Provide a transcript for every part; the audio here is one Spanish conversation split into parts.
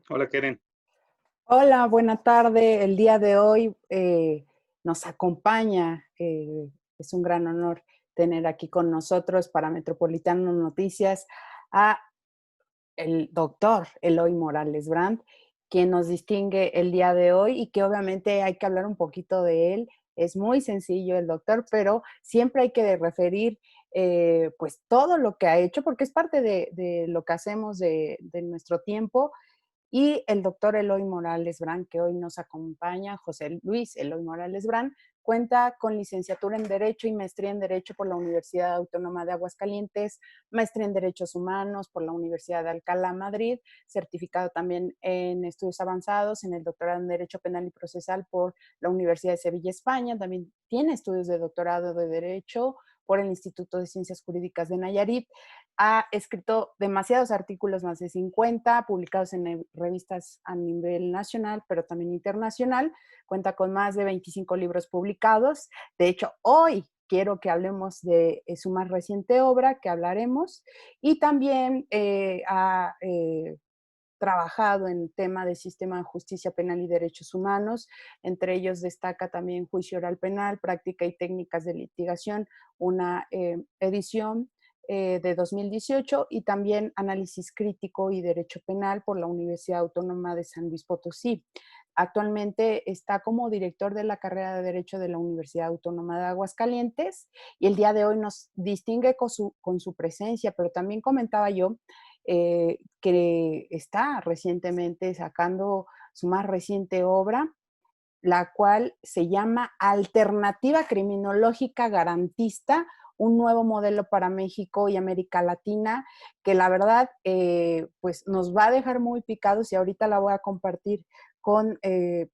Hola, Keren. Hola, buena tarde. El día de hoy nos acompaña, es un gran honor tener aquí con nosotros para Metropolitano Noticias a el doctor Eloy Morales Brandt, quien nos distingue el día de hoy y que obviamente hay que hablar un poquito de él. Es muy sencillo el doctor, pero siempre hay que referir pues todo lo que ha hecho, porque es parte de lo que hacemos de nuestro tiempo y el doctor Eloy Morales Brand, que hoy nos acompaña, José Luis Eloy Morales Brand, cuenta con licenciatura en Derecho y maestría en Derecho por la Universidad Autónoma de Aguascalientes, maestría en Derechos Humanos por la Universidad de Alcalá, Madrid, certificado también en estudios avanzados, en el doctorado en Derecho Penal y Procesal por la Universidad de Sevilla, España. También tiene estudios de doctorado de Derecho por el Instituto de Ciencias Jurídicas de Nayarit. Ha escrito demasiados artículos, más de 50, publicados en revistas a nivel nacional, pero también internacional. Cuenta con más de 25 libros publicados. De hecho, hoy quiero que hablemos de su más reciente obra, que hablaremos, y también ha trabajado en tema de sistema de justicia penal y derechos humanos. Entre ellos destaca también juicio oral penal, práctica y técnicas de litigación, una edición de 2018, y también análisis crítico y derecho penal por la Universidad Autónoma de San Luis Potosí. Actualmente está como director de la carrera de Derecho de la Universidad Autónoma de Aguascalientes, y el día de hoy nos distingue con su presencia, pero también comentaba yo que está recientemente sacando su más reciente obra, la cual se llama Alternativa Criminológica Garantista, un nuevo modelo para México y América Latina, que la verdad, pues nos va a dejar muy picados, y ahorita la voy a compartir con,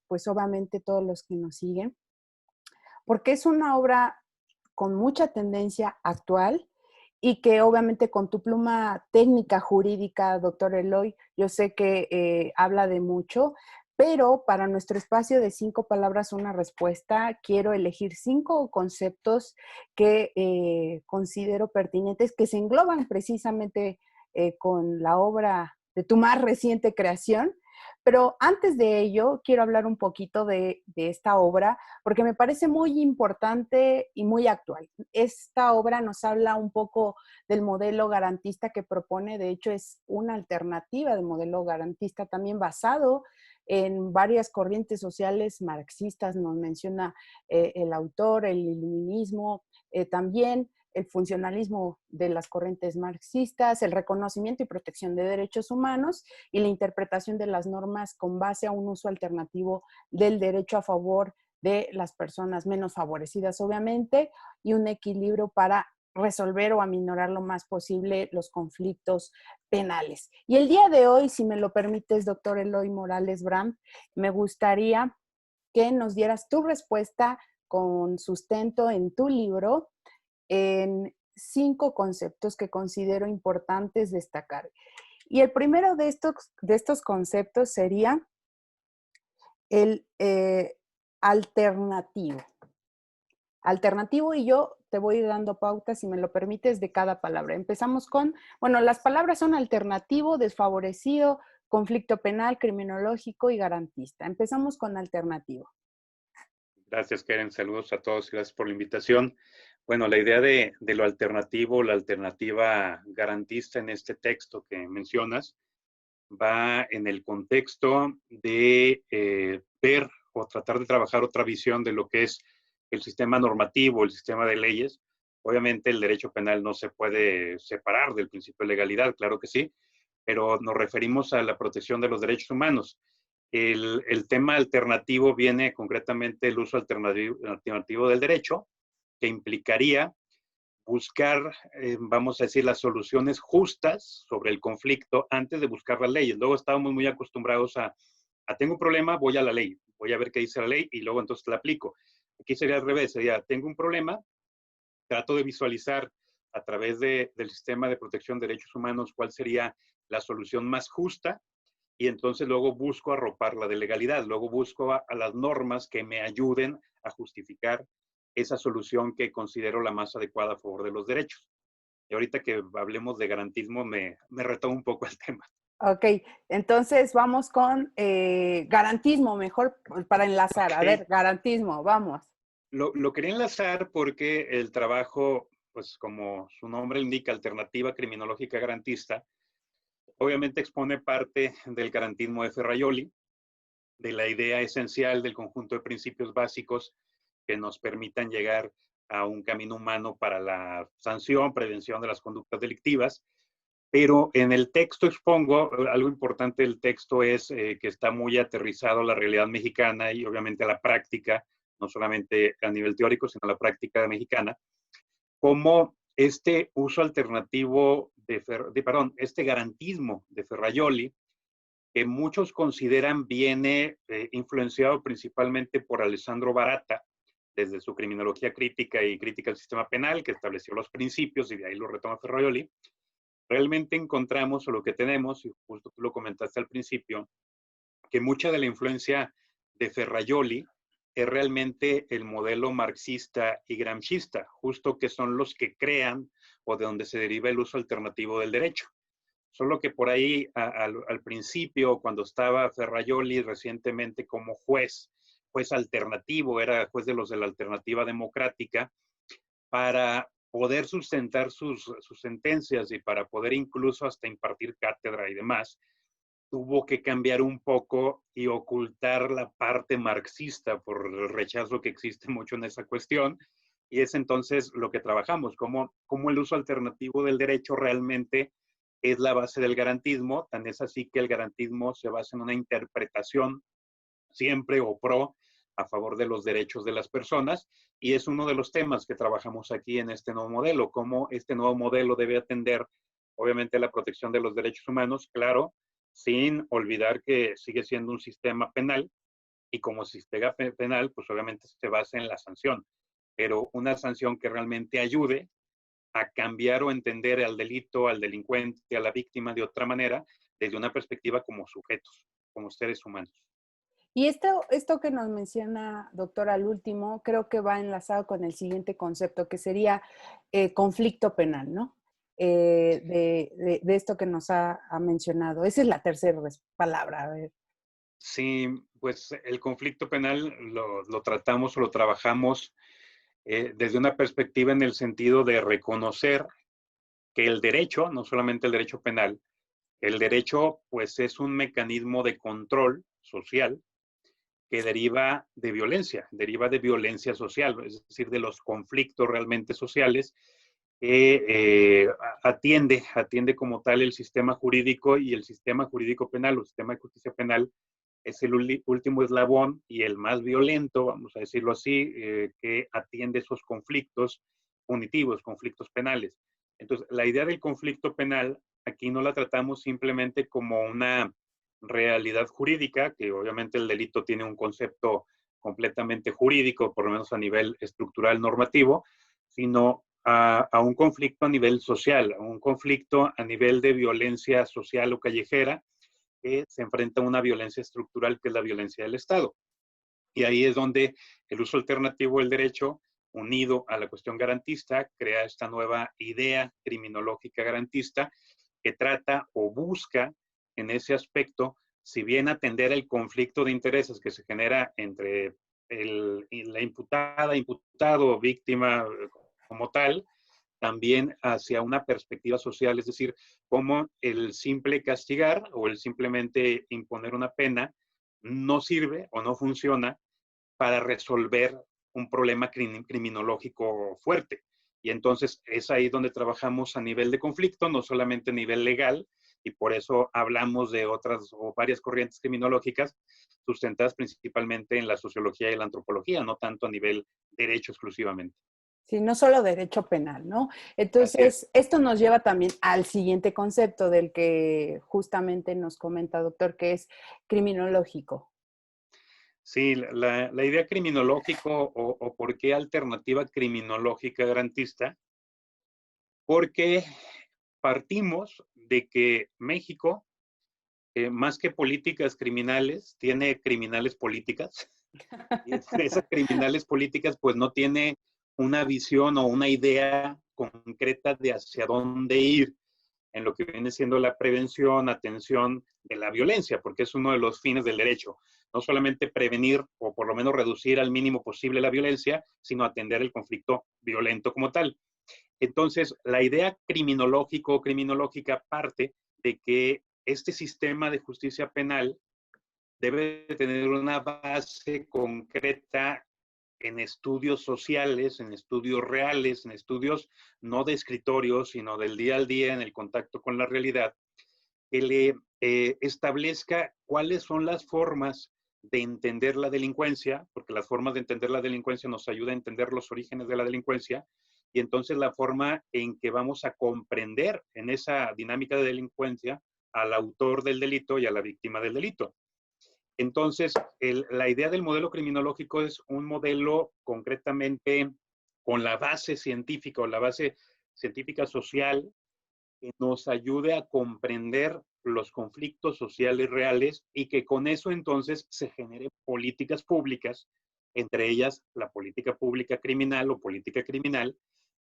pues obviamente todos los que nos siguen, porque es una obra con mucha tendencia actual y que obviamente con tu pluma técnica jurídica, doctor Eloy, yo sé que habla de mucho, pero para nuestro espacio de 5 palabras, una respuesta, quiero elegir 5 conceptos que considero pertinentes, que se engloban precisamente con la obra de tu más reciente creación. Pero antes de ello, quiero hablar un poquito de esta obra, porque me parece muy importante y muy actual. Esta obra nos habla un poco del modelo garantista que propone. De hecho, es una alternativa del modelo garantista también basado en varias corrientes sociales marxistas, nos menciona el autor, el iluminismo, también el funcionalismo de las corrientes marxistas, el reconocimiento y protección de derechos humanos y la interpretación de las normas con base a un uso alternativo del derecho a favor de las personas menos favorecidas, obviamente, y un equilibrio para resolver o aminorar lo más posible los conflictos penales. Y el día de hoy, si me lo permites, doctor Eloy Morales Brandt, me gustaría que nos dieras tu respuesta con sustento en tu libro en 5 conceptos que considero importantes destacar. Y el primero de estos conceptos sería el alternativo. Alternativo, y yo te voy dando pautas, si me lo permites, de cada palabra. Empezamos con, bueno, las palabras son alternativo, desfavorecido, conflicto penal, criminológico y garantista. Empezamos con alternativo. Gracias, Keren. Saludos a todos. Gracias por la invitación. Bueno, la idea de lo alternativo, la alternativa garantista en este texto que mencionas, va en el contexto de ver o tratar de trabajar otra visión de lo que es el sistema normativo, el sistema de leyes. Obviamente el derecho penal no se puede separar del principio de legalidad, claro que sí, pero nos referimos a la protección de los derechos humanos. El tema alternativo viene concretamente el uso alternativo del derecho, que implicaría buscar, vamos a decir, las soluciones justas sobre el conflicto antes de buscar las leyes. Luego estábamos muy acostumbrados a tengo un problema, voy a la ley, voy a ver qué dice la ley y luego entonces la aplico. Aquí sería al revés, sería tengo un problema, trato de visualizar a través del sistema de protección de derechos humanos cuál sería la solución más justa y entonces luego busco arropar la de legalidad, luego busco a las normas que me ayuden a justificar esa solución que considero la más adecuada a favor de los derechos. Y ahorita que hablemos de garantismo me retomo un poco el tema. Ok, entonces vamos con garantismo, mejor para enlazar. A Ok. ver, garantismo, vamos. Lo quería enlazar porque el trabajo, pues como su nombre indica, Alternativa Criminológica Garantista, obviamente expone parte del garantismo de Ferrajoli, de la idea esencial del conjunto de principios básicos que nos permitan llegar a un camino humano para la sanción, prevención de las conductas delictivas. Pero en el texto expongo, algo importante del texto es que está muy aterrizado a la realidad mexicana y obviamente a la práctica, no solamente a nivel teórico, sino a la práctica mexicana, como este uso alternativo este garantismo de Ferrajoli, que muchos consideran viene influenciado principalmente por Alessandro Barata, desde su criminología crítica y crítica al sistema penal, que estableció los principios y de ahí lo retoma Ferrajoli. Realmente encontramos, o lo que tenemos, y justo tú lo comentaste al principio, que mucha de la influencia de Ferrajoli es realmente el modelo marxista y gramscista, justo que son los que crean o de donde se deriva el uso alternativo del derecho. Solo que por ahí, al principio, cuando estaba Ferrajoli recientemente como juez alternativo, era juez de los de la alternativa democrática, para poder sustentar sus sentencias y para poder incluso hasta impartir cátedra y demás, tuvo que cambiar un poco y ocultar la parte marxista por el rechazo que existe mucho en esa cuestión. Y es entonces lo que trabajamos, cómo el uso alternativo del derecho realmente es la base del garantismo. Tan es así que el garantismo se basa en una interpretación siempre o pro a favor de los derechos de las personas, y es uno de los temas que trabajamos aquí en este nuevo modelo, cómo este nuevo modelo debe atender, obviamente, la protección de los derechos humanos, claro, sin olvidar que sigue siendo un sistema penal, y como sistema penal, pues obviamente se basa en la sanción, pero una sanción que realmente ayude a cambiar o entender al delito, al delincuente, a la víctima de otra manera, desde una perspectiva como sujetos, como seres humanos. Y esto que nos menciona, doctora, al último, creo que va enlazado con el siguiente concepto, que sería conflicto penal, ¿no? De esto que nos ha mencionado. Esa es la tercera palabra. A ver. Sí, pues el conflicto penal lo tratamos o lo trabajamos desde una perspectiva en el sentido de reconocer que el derecho, no solamente el derecho penal, el derecho pues es un mecanismo de control social que deriva de violencia social, es decir, de los conflictos realmente sociales que atiende como tal el sistema jurídico, y el sistema jurídico penal o sistema de justicia penal es el último eslabón y el más violento, vamos a decirlo así, que atiende esos conflictos punitivos, conflictos penales. Entonces, la idea del conflicto penal aquí no la tratamos simplemente como una realidad jurídica, que obviamente el delito tiene un concepto completamente jurídico, por lo menos a nivel estructural normativo, sino a un conflicto a nivel social, a un conflicto a nivel de violencia social o callejera, que se enfrenta a una violencia estructural, que es la violencia del Estado. Y ahí es donde el uso alternativo del derecho, unido a la cuestión garantista, crea esta nueva idea criminológica garantista que trata o busca en ese aspecto, si bien atender el conflicto de intereses que se genera entre la imputada, imputado, víctima como tal, también hacia una perspectiva social, es decir, cómo el simple castigar o el simplemente imponer una pena no sirve o no funciona para resolver un problema criminológico fuerte. Y entonces es ahí donde trabajamos a nivel de conflicto, no solamente a nivel legal, y por eso hablamos de otras o varias corrientes criminológicas sustentadas principalmente en la sociología y la antropología, no tanto a nivel derecho exclusivamente. Sí, no solo derecho penal, ¿no? Así es. Entonces, esto nos lleva también al siguiente concepto del que justamente nos comenta, doctor, que es criminológico. Sí, la idea criminológico o por qué alternativa criminológica garantista, porque partimos de que México, más que políticas criminales, tiene criminales políticas, y esas criminales políticas pues no tiene una visión o una idea concreta de hacia dónde ir. en lo que viene siendo la prevención, atención de la violencia, porque es uno de los fines del derecho. No solamente prevenir o por lo menos reducir al mínimo posible la violencia, sino atender el conflicto violento como tal. Entonces, la idea criminológico o criminológica parte de que este sistema de justicia penal debe tener una base concreta en estudios sociales, en estudios reales, en estudios no de escritorio, sino del día al día, en el contacto con la realidad, que le establezca cuáles son las formas de entender la delincuencia, porque las formas de entender la delincuencia nos ayuda a entender los orígenes de la delincuencia, y entonces la forma en que vamos a comprender en esa dinámica de delincuencia al autor del delito y a la víctima del delito. Entonces, la idea del modelo criminológico es un modelo concretamente con la base científica o la base científica social que nos ayude a comprender los conflictos sociales reales y que con eso entonces se generen políticas públicas, entre ellas la política pública criminal o política criminal,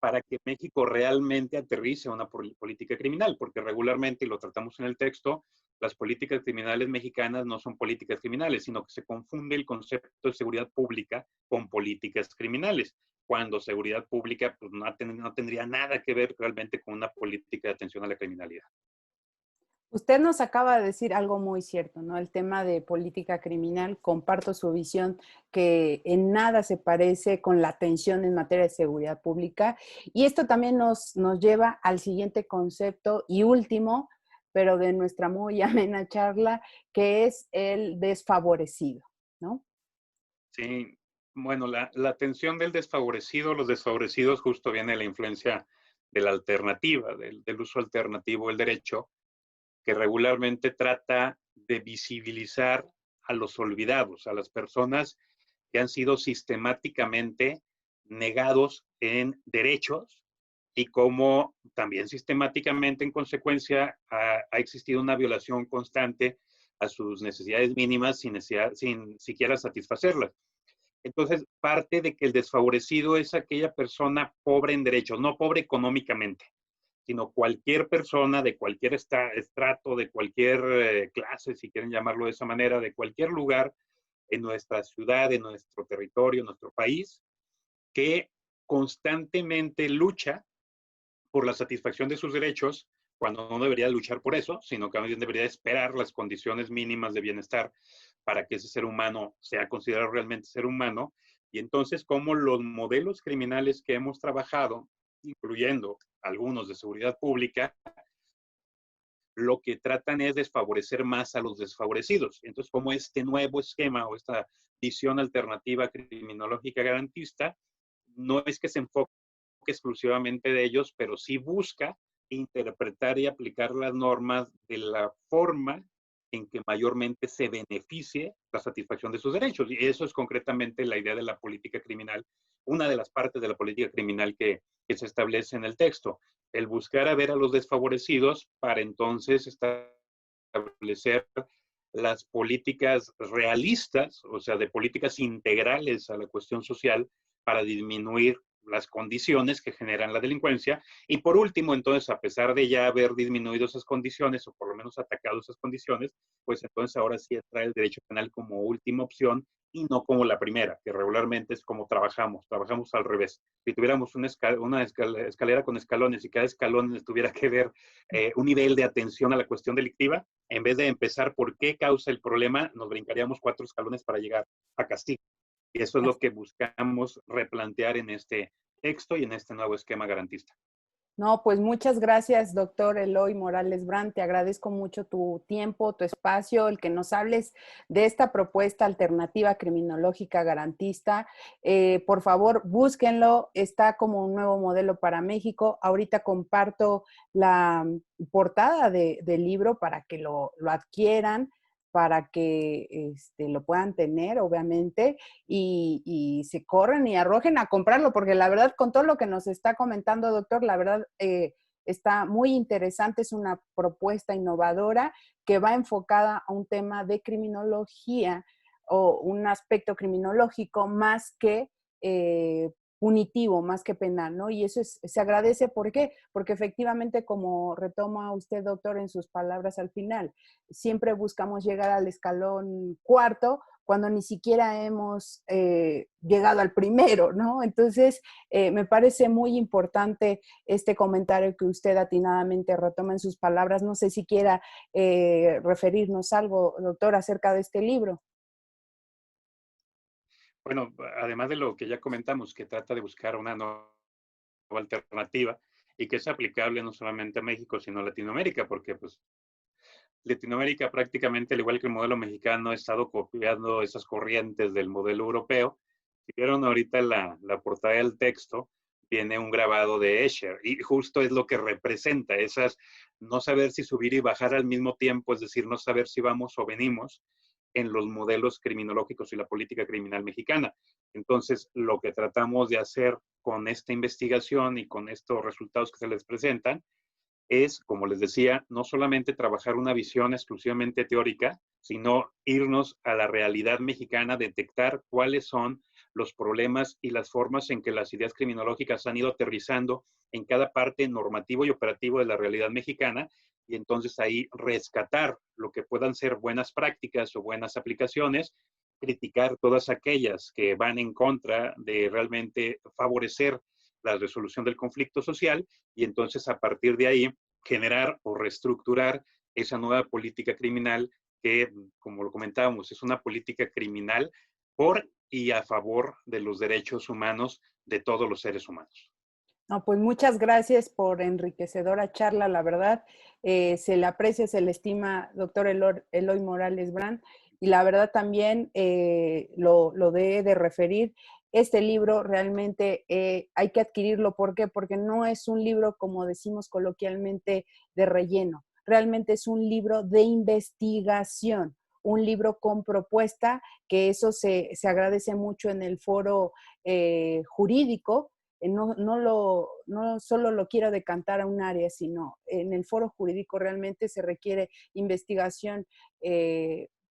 para que México realmente aterrice una política criminal, porque regularmente, y lo tratamos en el texto, las políticas criminales mexicanas no son políticas criminales, sino que se confunde el concepto de seguridad pública con políticas criminales, cuando seguridad pública pues, no tendría nada que ver realmente con una política de atención a la criminalidad. Usted nos acaba de decir algo muy cierto, ¿no? El tema de política criminal, comparto su visión que en nada se parece con la atención en materia de seguridad pública. Y esto también nos lleva al siguiente concepto y último, pero de nuestra muy amena charla, que es el desfavorecido, ¿no? Sí, bueno, la atención del desfavorecido, los desfavorecidos justo viene de la influencia de la alternativa, del uso alternativo del derecho, que regularmente trata de visibilizar a los olvidados, a las personas que han sido sistemáticamente negados en derechos y como también sistemáticamente en consecuencia ha existido una violación constante a sus necesidades mínimas sin siquiera satisfacerlas. Entonces, parte de que el desfavorecido es aquella persona pobre en derechos, no pobre económicamente, sino cualquier persona de cualquier estrato, de cualquier clase, si quieren llamarlo de esa manera, de cualquier lugar en nuestra ciudad, en nuestro territorio, en nuestro país, que constantemente lucha por la satisfacción de sus derechos, cuando no debería luchar por eso, sino que también debería esperar las condiciones mínimas de bienestar para que ese ser humano sea considerado realmente ser humano. Y entonces, como los modelos criminales que hemos trabajado, incluyendo algunos de seguridad pública, lo que tratan es desfavorecer más a los desfavorecidos. Entonces, como este nuevo esquema o esta visión alternativa criminológica garantista, no es que se enfoque exclusivamente de ellos, pero sí busca interpretar y aplicar las normas de la forma en que mayormente se beneficie la satisfacción de sus derechos. Y eso es concretamente la idea de la política criminal, una de las partes de la política criminal que se establece en el texto, el buscar a ver a los desfavorecidos para entonces establecer las políticas realistas, o sea, de políticas integrales a la cuestión social para disminuir las condiciones que generan la delincuencia. Y por último, entonces, a pesar de ya haber disminuido esas condiciones, o por lo menos atacado esas condiciones, pues entonces ahora sí entra el derecho penal como última opción y no como la primera, que regularmente es como trabajamos al revés. Si tuviéramos una escalera con escalones y cada escalón tuviera que ver un nivel de atención a la cuestión delictiva, en vez de empezar por qué causa el problema, nos brincaríamos 4 escalones para llegar a castigo. Y eso es lo que buscamos replantear en este texto y en este nuevo esquema garantista. No, pues muchas gracias, doctor Eloy Morales Brand. Te agradezco mucho tu tiempo, tu espacio, el que nos hables de esta propuesta alternativa criminológica garantista. Por favor, búsquenlo. Está como un nuevo modelo para México. Ahorita comparto la portada del libro para que lo adquieran, para que lo puedan tener, obviamente, y se corren y arrojen a comprarlo, porque la verdad, con todo lo que nos está comentando, doctor, la verdad está muy interesante, es una propuesta innovadora que va enfocada a un tema de criminología o un aspecto criminológico más que punitivo más que penal, ¿no? Y eso se agradece, ¿por qué? Porque efectivamente, como retoma usted, doctor, en sus palabras al final, siempre buscamos llegar al escalón cuarto cuando ni siquiera hemos llegado al primero, ¿no? Entonces, me parece muy importante este comentario que usted atinadamente retoma en sus palabras. No sé si quiera referirnos algo, doctor, acerca de este libro. Bueno, además de lo que ya comentamos, que trata de buscar una nueva alternativa y que es aplicable no solamente a México, sino a Latinoamérica, porque pues Latinoamérica prácticamente, al igual que el modelo mexicano, ha estado copiando esas corrientes del modelo europeo. Si vieron ahorita la portada del texto, tiene un grabado de Escher y justo es lo que representa esas, no saber si subir y bajar al mismo tiempo, es decir, no saber si vamos o venimos en los modelos criminológicos y la política criminal mexicana. Entonces, lo que tratamos de hacer con esta investigación y con estos resultados que se les presentan es, como les decía, no solamente trabajar una visión exclusivamente teórica, sino irnos a la realidad mexicana, detectar cuáles son los problemas y las formas en que las ideas criminológicas han ido aterrizando en cada parte normativo y operativo de la realidad mexicana, y entonces ahí rescatar lo que puedan ser buenas prácticas o buenas aplicaciones, criticar todas aquellas que van en contra de realmente favorecer la resolución del conflicto social y entonces a partir de ahí generar o reestructurar esa nueva política criminal que, como lo comentábamos, es una política criminal por y a favor de los derechos humanos de todos los seres humanos. No, pues muchas gracias por enriquecedora charla, la verdad. Se le aprecia, se le estima, doctor Eloy Morales Brand, y la verdad también lo de referir. Este libro realmente hay que adquirirlo. ¿Por qué? Porque no es un libro, como decimos coloquialmente, de relleno. Realmente es un libro de investigación, un libro con propuesta, que eso se agradece mucho en el foro jurídico. No solo lo quiero decantar a un área, sino en el foro jurídico realmente se requiere investigación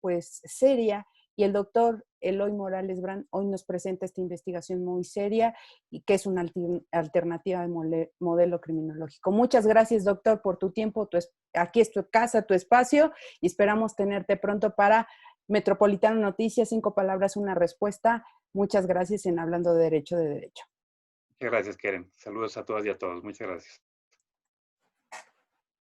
pues seria, y el doctor Eloy Morales Brand hoy nos presenta esta investigación muy seria y que es una alternativa de modelo criminológico. Muchas gracias, doctor, por tu tiempo. Aquí es tu casa, tu espacio, y esperamos tenerte pronto para Metropolitano Noticias, 5 palabras, una respuesta. Muchas gracias en Hablando de Derecho de Derecho. Muchas gracias, Keren. Saludos a todas y a todos. Muchas gracias.